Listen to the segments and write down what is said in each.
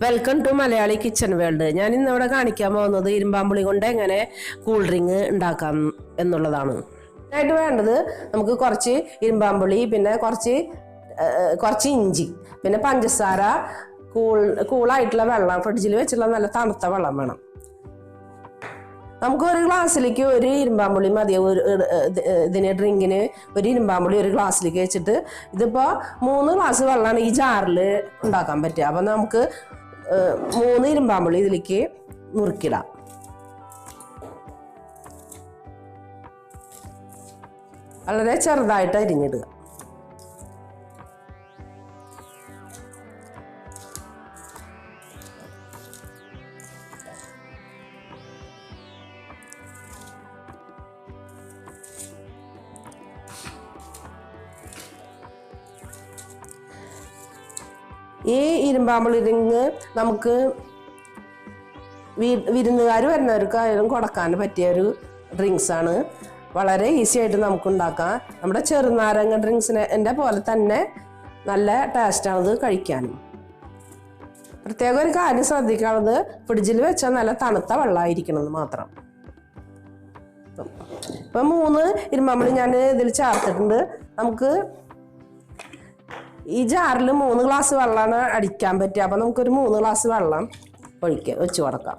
Welcome to Malayali Kitchen World. ഞാൻ ഇന്നിവിടെ കാണിക്കാൻ പോകുന്നത് ഇരുമ്പാമ്പുളി കൊണ്ട് എങ്ങനെ കൂൾ ഡ്രിങ്ക് ഉണ്ടാക്കാം എന്നുള്ളതാണ്. ആയിട്ട് വേണ്ടത് നമുക്ക് കുറച്ച് ഇരുമ്പാമ്പുളി, പിന്നെ കുറച്ച് ഇഞ്ചി, പിന്നെ പഞ്ചസാര, കൂളായിട്ടുള്ള വെള്ളം, ഫ്രിഡ്ജിൽ വെച്ചുള്ള നല്ല തണുത്ത വെള്ളം വേണം. നമുക്ക് ഒരു ഗ്ലാസ്സിലേക്ക് ഒരു ഇരുമ്പാമ്പുളി മതിയാവും. ഇതിന് ഡ്രിങ്കിന് ഒരു ഇരുമ്പാമ്പുളി ഒരു ഗ്ലാസ്സിലേക്ക് വെച്ചിട്ട്, ഇതിപ്പോൾ 3 ഗ്ലാസ് വെള്ളമാണ് ഈ ജാറിൽ ഉണ്ടാക്കാൻ പറ്റുക. അപ്പം നമുക്ക് 3 ഇരുമ്പാമ്പുളി ഇതിലേക്ക് നുറുക്കിടാം. വളരെ ചെറുതായിട്ട് അരിഞ്ഞിടുക. ഈ ഇരുമ്പാമ്പുളി ഡ്രിങ്ക് നമുക്ക് വിരുന്നുകാർ വരുന്നവർക്കായാലും കൊടുക്കാൻ പറ്റിയ ഒരു ഡ്രിങ്ക്സാണ്. വളരെ ഈസി ആയിട്ട് നമുക്ക് ഉണ്ടാക്കാം. നമ്മുടെ ചെറുനാരങ്ങ ഡ്രിങ്ക്സിനെ പോലെ തന്നെ നല്ല ടേസ്റ്റാണിത് കഴിക്കാനും. പ്രത്യേകം ഒരു കാര്യം ശ്രദ്ധിക്കാനുള്ളത്, ഫ്രിഡ്ജിൽ വെച്ചാൽ നല്ല തണുത്ത വെള്ളമായിരിക്കണമെന്ന് മാത്രം. ഇപ്പം 3 ഇരുമ്പാമ്പുളി ഞാൻ ഇതിൽ ചേർത്തിട്ടുണ്ട്. നമുക്ക് ഈ ജാറിൽ 3 ഗ്ലാസ് വെള്ളമാണ് അടിക്കാൻ പറ്റുക. അപ്പം നമുക്കൊരു 3 ഗ്ലാസ് വെള്ളം ഒഴിച്ച് കൊടുക്കാം.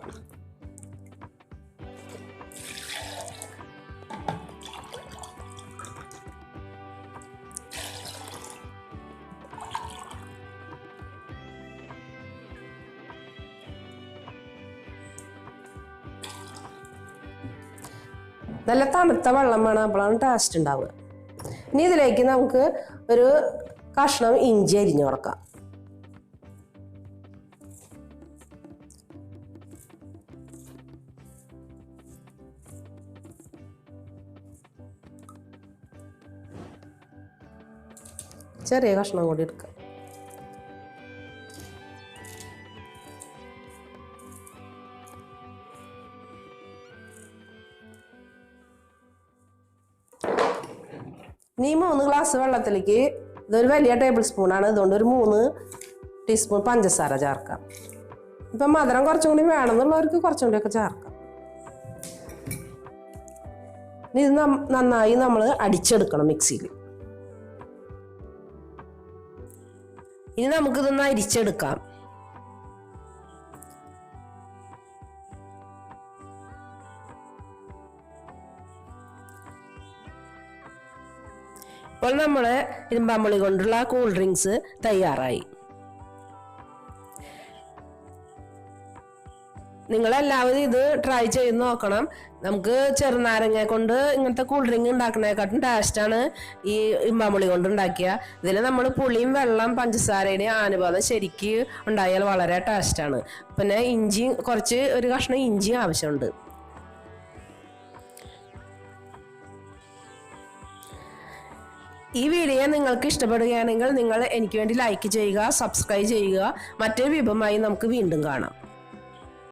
നല്ല തണുത്ത വെള്ളം വേണം, അപ്പോഴാണ് ടേസ്റ്റ് ഉണ്ടാവുക. ഇനി ഇതിലേക്ക് നമുക്ക് ഒരു കഷ്ണം ഇഞ്ചി അരിഞ്ഞു കൊടുക്കാം. ചെറിയ കഷ്ണം കൂടി എടുക്കാം. ഇനി 3 ഗ്ലാസ് വെള്ളത്തിലേക്ക് ഇതൊരു വലിയ ടേബിൾ സ്പൂണാണ്, ഇതുകൊണ്ട് ഒരു 3 ടീസ്പൂൺ പഞ്ചസാര ചേർക്കാം. ഇപ്പം മധുരം കുറച്ചും കൂടി വേണമെന്നുള്ളവർക്ക് കുറച്ചും കൂടിയൊക്കെ ചേർക്കാം. ഇനി ഇത് നന്നായി നമ്മൾ അടിച്ചെടുക്കണം മിക്സിയിൽ. ഇനി നമുക്കിതൊന്ന് അരിച്ചെടുക്കാം. ഇപ്പോൾ നമ്മുടെ ഇരുമ്പാമ്പുളി കൊണ്ടുള്ള കൂൾ ഡ്രിങ്ക്സ് തയ്യാറായി. നിങ്ങളെല്ലാവരും ഇത് ട്രൈ ചെയ്ത് നോക്കണം. നമുക്ക് ചെറുനാരങ്ങ കൊണ്ട് ഇങ്ങനത്തെ കൂൾ ഡ്രിങ്ക് ഉണ്ടാക്കുന്നതിനെക്കാട്ടും ടേസ്റ്റാണ് ഈ ഇരുമ്പാമ്പുളി കൊണ്ട് ഉണ്ടാക്കിയ. ഇതിൽ നമ്മൾ പുളിയും വെള്ളം പഞ്ചസാരയുടെ അനുപാതം ശരിക്ക് ഉണ്ടായാൽ വളരെ ടേസ്റ്റാണ്. പിന്നെ ഒരു കഷ്ണം ഇഞ്ചി ആവശ്യമുണ്ട്. ഈ വീഡിയോ നിങ്ങൾക്ക് ഇഷ്ടപ്പെടുകയാണെങ്കിൽ നിങ്ങൾ എനിക്ക് വേണ്ടി ലൈക്ക് ചെയ്യുക, സബ്സ്ക്രൈബ് ചെയ്യുക. മറ്റൊരു വിഭവമായി നമുക്ക് വീണ്ടും കാണാം.